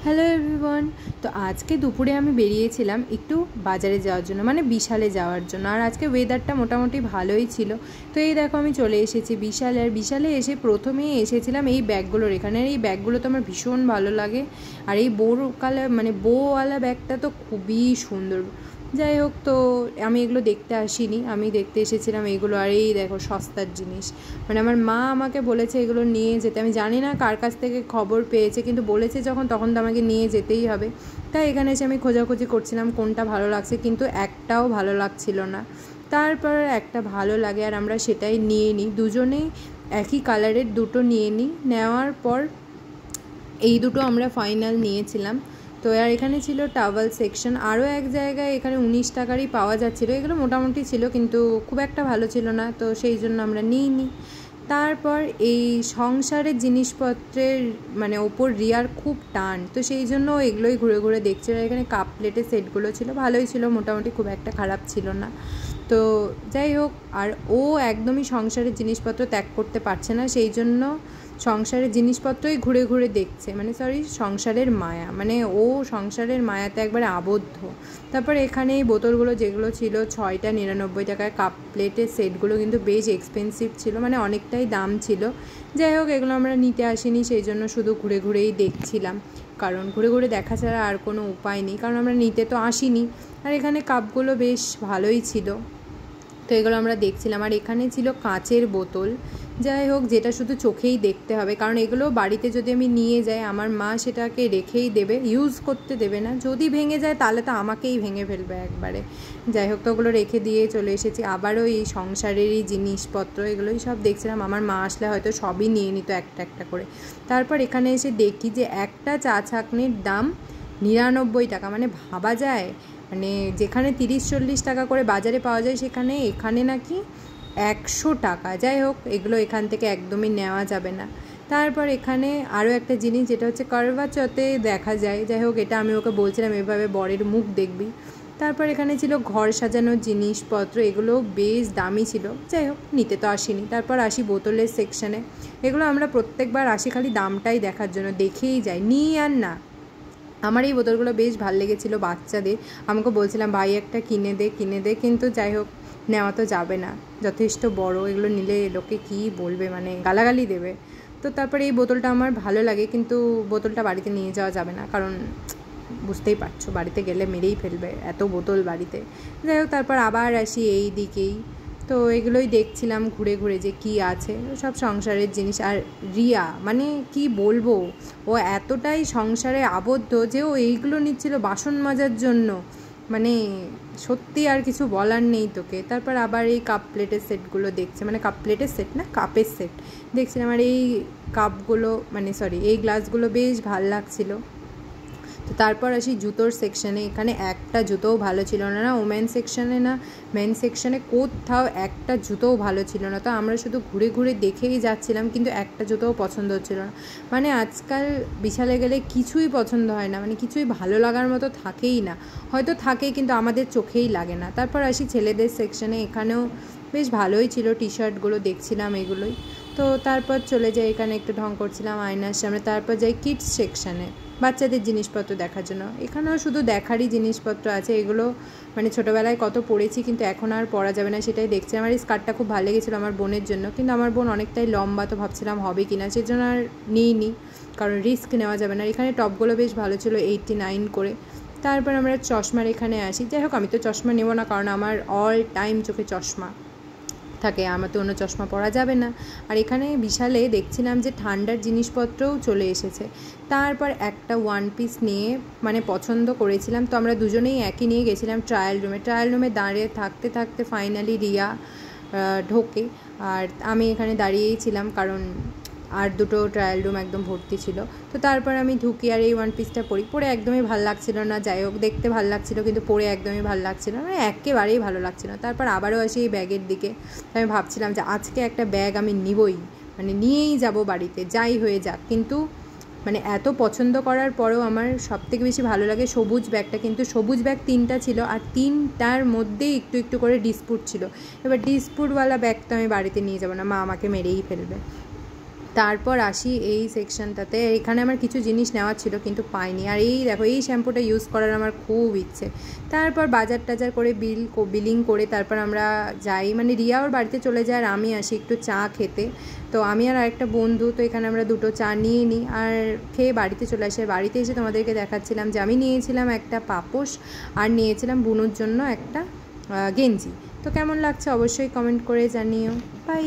Hello everyone. তো আজকে দুপুরে আমি বেরিয়েছিলাম একটু বাজারে যাওয়ার জন্য, মানে বিশালে যাওয়ার জন্য। আর আজকে ওয়েদারটা মোটামুটি ভালোই ছিল। তো এই দেখো আমি চলে এসেছি বিশালে। আর বিশালে এসে প্রথমেই এসেছিলাম এই ব্যাগগুলোর এখানে। আর এই ব্যাগগুলো তো আমার ভীষণ ভালো লাগে। আর এই বোওয়ালা ব্যাগটা তো খুবই সুন্দর। যাই হোক, তো আমি এগুলো দেখতে আসিনি, আমি দেখতে এসেছিলাম এইগুলো। আর এই দেখো সস্তার জিনিস, মানে আমার মা আমাকে বলেছে এগুলো নিয়ে যেতে। আমি জানি না কার কাছ থেকে খবর পেয়েছে, কিন্তু বলেছে যখন তখন তো আমাকে নিয়ে যেতেই হবে। তাই এখানে এসে আমি খোঁজাখুঁজি করছিলাম কোনটা ভালো লাগছে, কিন্তু একটাও ভালো লাগছিল না। তারপর একটা ভালো লাগে আর আমরা সেটাই নিয়ে নিই, দুজনেই একই কালারের দুটো নিয়ে নিই। নেওয়ার পর এই দুটো আমরা ফাইনাল নিয়েছিলাম। তো আর এখানে ছিল টাওয়াল সেকশন। আরও এক জায়গায় এখানে 19 টাকারই পাওয়া যাচ্ছিলো। এগুলো মোটামুটি ছিল, কিন্তু খুব একটা ভালো ছিল না, তো সেই জন্য আমরা নিইনি। তারপর এই সংসারের জিনিসপত্রের মানে ওপর রিয়ার খুব টান, তো সেই জন্য এগুলোই ঘুরে ঘুরে দেখছিল। এখানে কাপ প্লেটের সেটগুলো ছিল, ভালোই ছিল মোটামুটি, খুব একটা খারাপ ছিল না। তো যাই হোক, আর ও একদমই সংসারের জিনিসপত্র ত্যাগ করতে পারছে না, সেই জন্য সংসারের জিনিসপত্রই ঘুরে ঘুরে দেখছে, মানে সংসারের মায়া, মানে ও সংসারের মায়াতে একবারে আবদ্ধ। তারপর এখানে এই বোতলগুলো যেগুলো ছিল 6টা 99 টাকায়। কাপ প্লেটের সেটগুলো কিন্তু বেশ এক্সপেন্সিভ ছিল, মানে অনেকটাই দাম ছিল। যাই হোক, এগুলো আমরা নিতে আসিনি, সেই জন্য শুধু ঘুরে ঘুরেই দেখছিলাম, কারণ ঘুরে ঘুরে দেখা ছাড়া আর কোনো উপায় নেই, কারণ আমরা নিতে তো আসিনি। আর এখানে কাপগুলো বেশ ভালোই ছিল, তো এগুলো আমরা দেখছিলাম। আর এখানে ছিল কাঁচের বোতল। যাই হোক, যেটা শুধু চোখেই দেখতে হবে, কারণ এগুলো বাড়িতে যদি আমি নিয়ে যাই আমার মা সেটাকে রেখেই দেবে, ইউজ করতে দেবে না। যদি ভেঙে যায় তাহলে তো আমাকেই ভেঙে ফেলবে একবারে। যাই হোক, তো ওগুলো রেখে দিয়ে চলে এসেছি। আবারও এই সংসারেরই জিনিসপত্র এগুলোই সব দেখছিলাম। আমার মা আসলে হয়তো সবই নিয়ে নিত একটা একটা করে। তারপর এখানে এসে দেখি যে একটা চা ছাঁকনির দাম 99 টাকা, মানে ভাবা যায়, মানে যেখানে 30-40 টাকা করে বাজারে পাওয়া যায় সেখানে এখানে নাকি 100 টাকা। যাই হোক, এগুলো এখান থেকে একদমই নেওয়া যাবে না। তারপর এখানে আরও একটা জিনিস, যেটা হচ্ছে করবা চৌথে দেখা যায়। যাই হোক, এটা আমি ওকে বলছিলাম এভাবে বরের মুখ দেখবি। তারপর এখানে ছিল ঘর সাজানোর জিনিসপত্র, এগুলো বেশ দামি ছিল। যাই হোক, নিতে তো আসিনি। তারপর আসি বোতলের সেকশানে। এগুলো আমরা প্রত্যেকবার আসি খালি দামটাই দেখার জন্য, দেখেই যাই, নিই আর না। আমার এই বোতলগুলো বেশ ভালো লেগেছিলো বাচ্চাদের। আমাকে বলছিলাম ভাই একটা কিনে দে, কিন্তু যাই হোক, নেওয়া তো যাবে না, যথেষ্ট বড়, এগুলো নিলে লোকে কী বলবে, মানে গালাগালি দেবে। তো তারপরে এই বোতলটা আমার ভালো লাগে, কিন্তু বোতলটা বাড়িতে নিয়ে যাওয়া যাবে না, কারণ বুঝতেই পারছো বাড়িতে গেলে মেরেই ফেলবে এত বোতল বাড়িতে। যাই হোক, তারপর আবার আসি এই দিকেই। তো এগুলোই দেখছিলাম ঘুরে ঘুরে যে কি আছে, সব সংসারের জিনিস। আর রিয়া, মানে কি বলবো, ও এতটাই সংসারে আবদ্ধ যে ও এইগুলো নিচ্ছিল বাসন মাজার জন্য, মানে সত্যি আর কিছু বলার নেই তোকে। তারপর আবার এই কাপ প্লেটের সেটগুলো দেখছে, মানে কাপ প্লেটের সেট না, কাপের সেট দেখছিলাম। আর এই কাপগুলো, মানে এই গ্লাসগুলো বেশ ভাল লাগছিলো। তো তারপর আসি জুতোর সেকশানে। এখানে একটা জুতোও ভালো ছিল না, না ওমেন সেকশানে না মেন সেকশানে, কোথাও একটা জুতোও ভালো ছিল না। তো আমরা শুধু ঘুরে ঘুরে দেখেই যাচ্ছিলাম, কিন্তু একটা জুতোও পছন্দ হচ্ছিল না। মানে আজকাল বিশালে গেলে কিছুই পছন্দ হয় না, মানে কিছুই ভালো লাগার মতো থাকেই না, হয়তো থাকে কিন্তু আমাদের চোখেই লাগে না। তারপর আসি ছেলেদের সেকশানে। এখানেও বেশ ভালোই ছিল, টি শার্টগুলো দেখছিলাম এগুলোই। তো তারপর চলে যাই, এখানে একটু ঢং করছিলাম আয়নার সামনে। তারপর যাই কিডস সেকশানে, বাচ্চাদের জিনিসপত্র দেখার জন্য। এখানেও শুধু দেখারই জিনিসপত্র আছে, এগুলো মানে ছোটোবেলায় কত পড়েছি, কিন্তু এখন আর পরা যাবে না, সেটাই দেখছি। আমার এই স্কার্টটা খুব ভালো লেগেছিলো আমার বোনের জন্য, কিন্তু আমার বোন অনেকটাই লম্বা, তো ভাবছিলাম হবে কি না, সেজন্য আর নিইনি, কারণ রিস্ক নেওয়া যাবে না। এখানে টপগুলো বেশ ভালো ছিল 89 করে। তারপর আমরা চশমার এখানে আসি। যাই হোক, আমি তো চশমা নেবো না, কারণ আমার অল টাইম চোখে চশমা থাকে, আমার তো অন্য চশমা পরা যাবে না। আর এখানে বিশালে দেখছিলাম যে ঠান্ডার জিনিসপত্রও চলে এসেছে। তারপর একটা ওয়ান পিস নিয়ে মানে পছন্দ করেছিলাম, তো আমরা দুজনেই একই নিয়ে গেছিলাম ট্রায়াল রুমে দাঁড়িয়ে থাকতে থাকতে ফাইনালি রিয়া ঢোকে, আর আমি এখানে দাঁড়িয়েই ছিলাম, কারণ আর দুটো ট্রায়াল রুম একদম ভর্তি ছিল। তো তারপর আমি ঢুকি আর এই ওয়ান পিসটা পরে একদমই ভালো লাগছিল না। যাই হোক, দেখতে ভালো লাগছিলো, কিন্তু পরে একদমই ভালো লাগছিল না, মানে একেবারেই ভালো লাগছিল না। তারপর আবারও আসি এই ব্যাগের দিকে। আমি ভাবছিলাম যে আজকে একটা ব্যাগ আমি নিবই, মানে নিয়েই যাব বাড়িতে, যাই হয়ে যাক। কিন্তু মানে এত পছন্দ করার পরেও আমার সবথেকে বেশি ভালো লাগে সবুজ ব্যাগটা, কিন্তু সবুজ ব্যাগ 3টা ছিল, আর 3টার মধ্যেই একটু একটু করে ডিসপুট ছিল। এবার ডিসপুটওয়ালা ব্যাগ তো আমি বাড়িতে নিয়ে যাব না, মা আমাকে মেরেই ফেলবে। তারপর আসি এই সেকশনটাতে। এখানে আমার কিছু জিনিস নেওয়ার ছিল কিন্তু পাইনি। আর এই দেখো এই শ্যাম্পুটা ইউজ করার আমার খুব ইচ্ছে। তারপর বাজার টাজার করে বিলিং করে তারপর আমরা যাই, মানে রিয়া ওর বাড়িতে চলে যায় আর আমি আসি একটু চা খেতে। তো আমি আর আরেকটা বন্ধু, তো এখানে আমরা দুটো চা নিয়ে নিই আর খেয়ে বাড়িতে চলে আসি। বাড়িতে এসে তোমাদেরকে দেখাচ্ছিলাম যে আমি নিয়েছিলাম একটা পাপোশ আর নিয়েছিলাম বুনুর জন্য একটা গেঞ্জি। তো কেমন লাগছে অবশ্যই কমেন্ট করে জানিও। বাই।